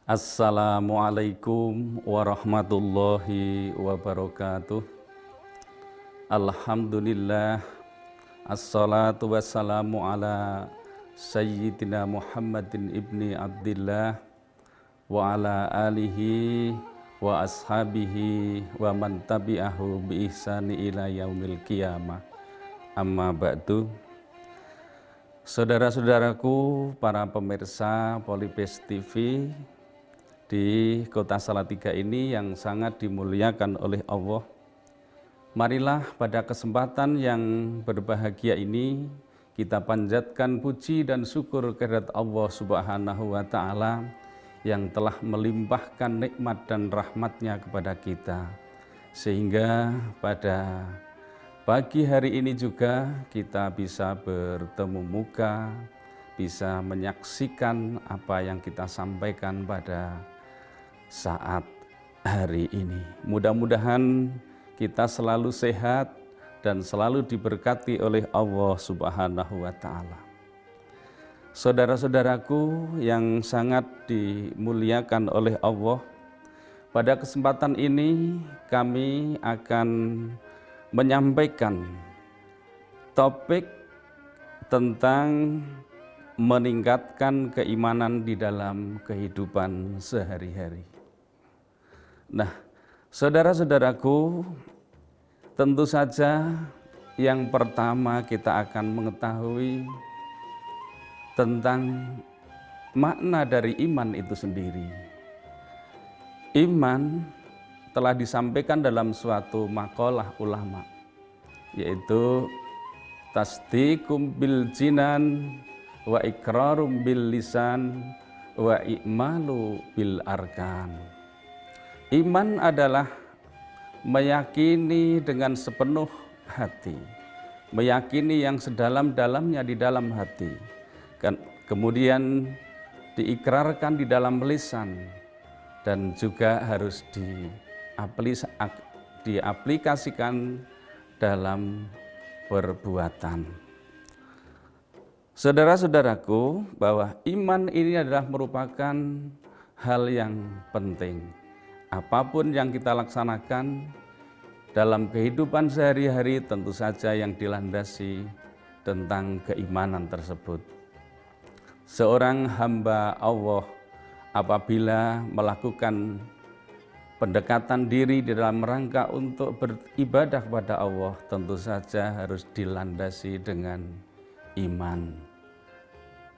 Assalamualaikum warahmatullahi wabarakatuh. Alhamdulillah. Assalatu wassalamu ala Sayyidina Muhammadin ibni Abdillah wa ala alihi wa ashabihi wa man tabi'ahu bi ihsani ila yaumil qiyamah. Amma ba'du. Saudara-saudaraku, para pemirsa Polybase TV di Kota Salatiga ini yang sangat dimuliakan oleh Allah, marilah pada kesempatan yang berbahagia ini kita panjatkan puji dan syukur kehadirat Allah Subhanahu wa Ta'ala yang telah melimpahkan nikmat dan rahmatnya kepada kita, sehingga pada pagi hari ini juga kita bisa bertemu muka, bisa menyaksikan apa yang kita sampaikan pada saat hari ini. Mudah-mudahan kita selalu sehat dan selalu diberkati oleh Allah Subhanahu wa Ta'ala. Saudara-saudaraku yang sangat dimuliakan oleh Allah, pada kesempatan ini kami akan menyampaikan topik tentang meningkatkan keimanan di dalam kehidupan sehari-hari. Nah, saudara-saudaraku, tentu saja yang pertama kita akan mengetahui tentang makna dari iman itu sendiri. Iman telah disampaikan dalam suatu makalah ulama, yaitu tasdiqum bil jinan wa iqrarum bil lisan wa i'malu bil arkan. Iman adalah meyakini dengan sepenuh hati, meyakini yang sedalam-dalamnya di dalam hati, kemudian diikrarkan di dalam lisan, dan juga harus diaplikasikan dalam perbuatan. Saudara-saudaraku, bahwa iman ini adalah merupakan hal yang penting. Apapun yang kita laksanakan dalam kehidupan sehari-hari tentu saja yang dilandasi tentang keimanan tersebut. Seorang hamba Allah apabila melakukan pendekatan diri di dalam rangka untuk beribadah kepada Allah, tentu saja harus dilandasi dengan iman.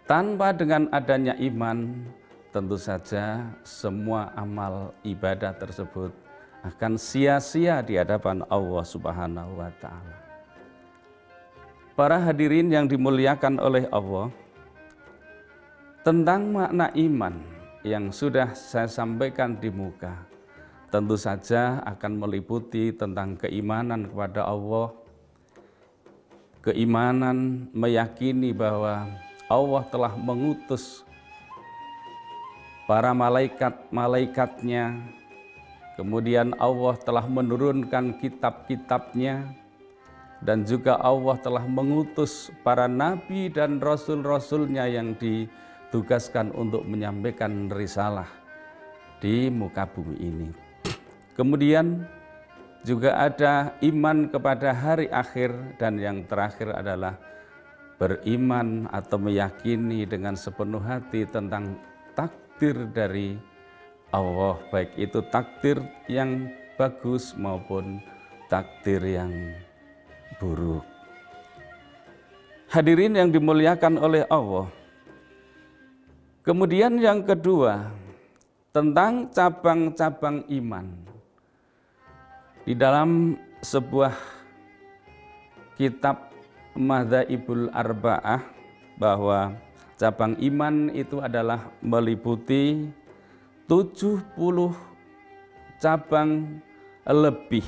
Tanpa dengan adanya iman, tentu saja semua amal ibadah tersebut akan sia-sia di hadapan Allah Subhanahu wa Ta'ala. Para hadirin yang dimuliakan oleh Allah, tentang makna iman yang sudah saya sampaikan di muka, tentu saja akan meliputi tentang keimanan kepada Allah, keimanan meyakini bahwa Allah telah mengutus para malaikat-malaikatnya, kemudian Allah telah menurunkan kitab-kitabnya, dan juga Allah telah mengutus para nabi dan rasul-rasulnya yang ditugaskan untuk menyampaikan risalah di muka bumi ini. Kemudian juga ada iman kepada hari akhir, dan yang terakhir adalah beriman atau meyakini dengan sepenuh hati tentang takdir dari Allah, baik itu takdir yang bagus maupun takdir yang buruk. Hadirin yang dimuliakan oleh Allah, kemudian yang kedua tentang cabang-cabang iman. Di dalam sebuah kitab Madzhabul Arba'ah, bahwa cabang iman itu adalah meliputi 70 cabang lebih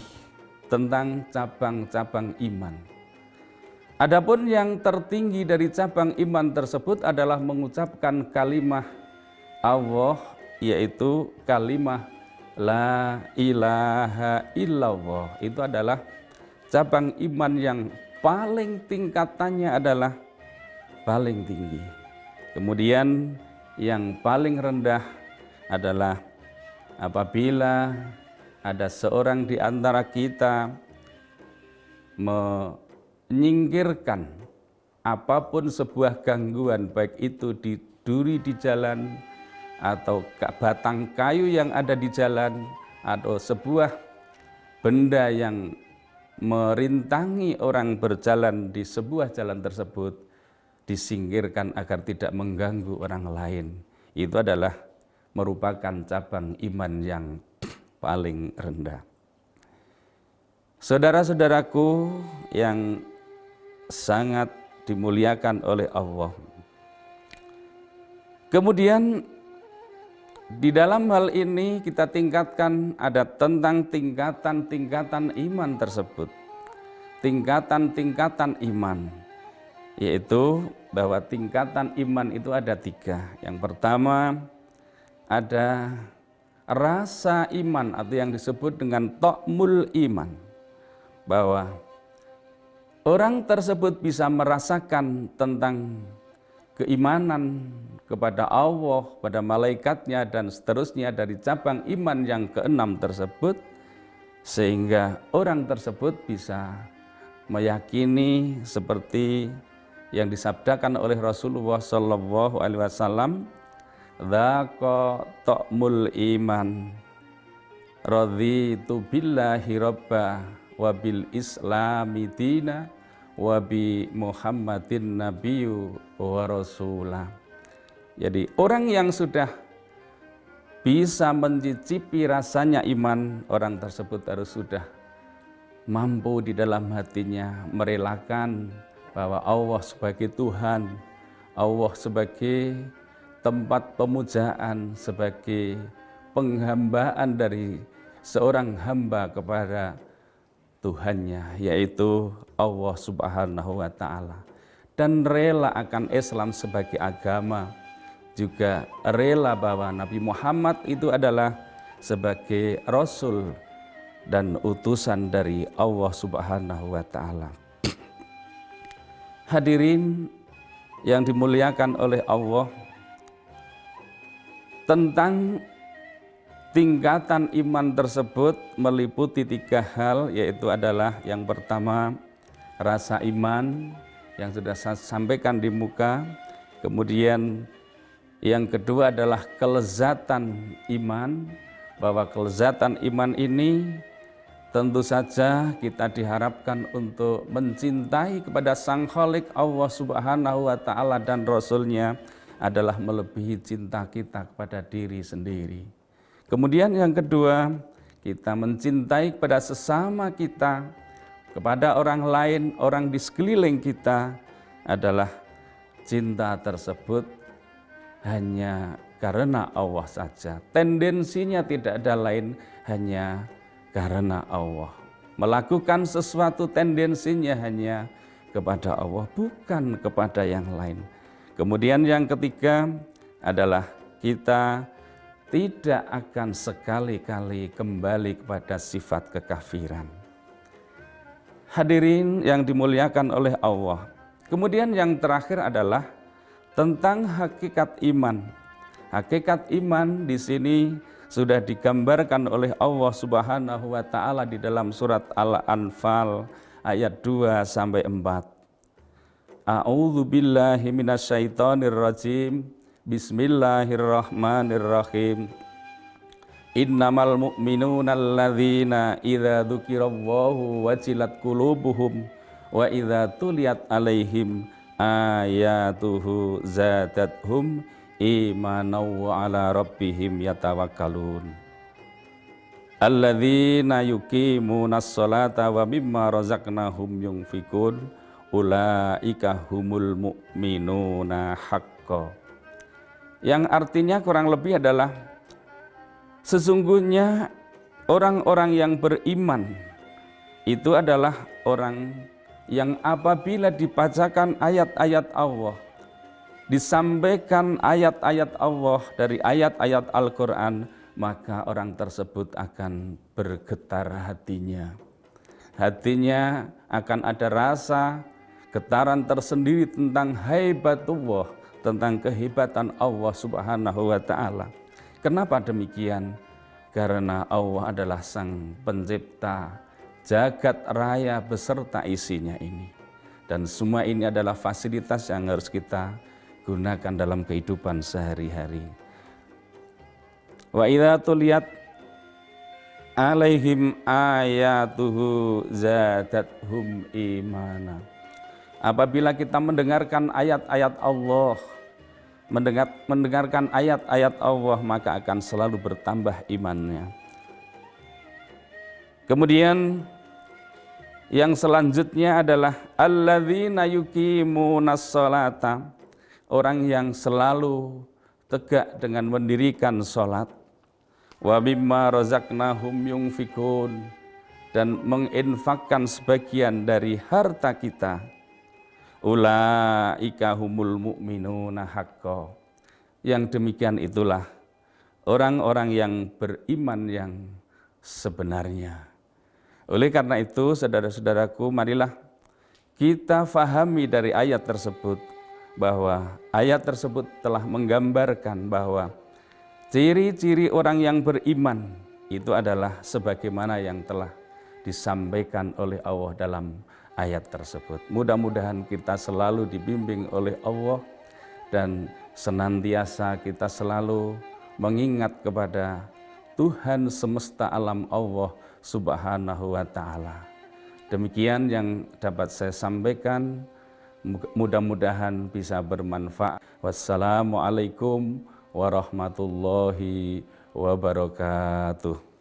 tentang cabang-cabang iman. Adapun yang tertinggi dari cabang iman tersebut adalah mengucapkan kalimah Allah, yaitu kalimah La ilaha illallah. Itu adalah cabang iman yang paling tingkatannya adalah paling tinggi. Kemudian yang paling rendah adalah apabila ada seorang di antara kita menyingkirkan apapun sebuah gangguan, baik itu di duri di jalan atau batang kayu yang ada di jalan atau sebuah benda yang merintangi orang berjalan di sebuah jalan tersebut, disingkirkan agar tidak mengganggu orang lain. Itu adalah merupakan cabang iman yang paling rendah. Saudara-saudaraku yang sangat dimuliakan oleh Allah. Kemudian di dalam hal ini kita tingkatkan ada tentang tingkatan-tingkatan iman tersebut. Tingkatan-tingkatan iman, yaitu bahwa tingkatan iman itu ada 3. Yang pertama ada rasa iman atau yang disebut dengan ta'mul iman, bahwa orang tersebut bisa merasakan tentang keimanan kepada Allah, pada malaikatnya dan seterusnya dari cabang iman yang ke-6 tersebut, sehingga orang tersebut bisa meyakini seperti yang disabdakan oleh Rasulullah Shallallahu Alaihi Wasallam, "Dzaqa ta'mul iman, raditu billahi robba, wa bil islami dina, wa bi Muhammadin nabiyyu wa rasulah." Jadi orang yang sudah bisa mencicipi rasanya iman, orang tersebut harus sudah mampu di dalam hatinya merelakan bahwa Allah sebagai Tuhan, Allah sebagai tempat pemujaan, sebagai penghambaan dari seorang hamba kepada Tuhannya, yaitu Allah Subhanahu wa Ta'ala, dan rela akan Islam sebagai agama, juga rela bahwa Nabi Muhammad itu adalah sebagai Rasul dan utusan dari Allah Subhanahu wa Ta'ala. Hadirin yang dimuliakan oleh Allah, tentang tingkatan iman tersebut meliputi 3 hal, yaitu adalah yang pertama rasa iman yang sudah saya sampaikan di muka, kemudian yang kedua adalah kelezatan iman, bahwa kelezatan iman ini tentu saja kita diharapkan untuk mencintai kepada Sang Khalik Allah Subhanahu wa Ta'ala dan Rasulnya adalah melebihi cinta kita kepada diri sendiri. Kemudian yang kedua, kita mencintai kepada sesama kita, kepada orang lain, orang di sekeliling kita, adalah cinta tersebut hanya karena Allah saja. Tendensinya tidak ada lain, hanya karena Allah. Melakukan sesuatu tendensinya hanya kepada Allah, bukan kepada yang lain. Kemudian yang ketiga adalah kita tidak akan sekali-kali kembali kepada sifat kekafiran. Hadirin yang dimuliakan oleh Allah. Kemudian yang terakhir adalah tentang hakikat iman. Hakikat iman di sini sudah digambarkan oleh Allah Subhanahu wa Ta'ala di dalam surat Al-Anfal ayat 2 sampai 4. A'udzu billahi minasyaitonir rajim. Bismillahirrahmanirrahim. Innamal mu'minuna alladzina idza dzukirallahu wajilat qulubuhum wa idza tuliyat alaihim ayatuhu zadathum imanan wa ala rabbihim yatawakkalun. Alladzina yuqimunas sholata wa mimma razaqnahum yunfikun ulaika humul mu'minuna haqqo. Yang artinya kurang lebih adalah sesungguhnya orang-orang yang beriman itu adalah orang yang apabila dibacakan ayat-ayat Allah, disampaikan ayat-ayat Allah dari ayat-ayat Al-Quran, maka orang tersebut akan bergetar hatinya. Hatinya akan ada rasa getaran tersendiri tentang haibatullah, tentang kehebatan Allah Subhanahu wa Ta'ala. Kenapa demikian? Karena Allah adalah Sang Pencipta jagat raya beserta isinya ini. Dan semua ini adalah fasilitas yang harus kita gunakan dalam kehidupan sehari-hari. Wa idza tuliyat alaihim ayatuhu zadathum imana. Apabila kita mendengarkan ayat-ayat Allah, mendengarkan ayat-ayat Allah, maka akan selalu bertambah imannya. Kemudian yang selanjutnya adalah alladzina yuqimunas sholata, orang yang selalu tegak dengan mendirikan sholat, wa mimma razaqnahum yunfikun, dan menginfakkan sebagian dari harta kita. Ulaika humul mu'minuna haqqo. Yang demikian itulah orang-orang yang beriman yang sebenarnya. Oleh karena itu, saudara-saudaraku, marilah kita fahami dari ayat tersebut bahwa ayat tersebut telah menggambarkan bahwa ciri-ciri orang yang beriman itu adalah sebagaimana yang telah disampaikan oleh Allah dalam ayat tersebut. Mudah-mudahan kita selalu dibimbing oleh Allah dan senantiasa kita selalu mengingat kepada Tuhan semesta alam Allah Subhanahu wa ta'ala. Demikian yang dapat saya sampaikan, mudah-mudahan bisa bermanfaat. Wassalamualaikum warahmatullahi wabarakatuh.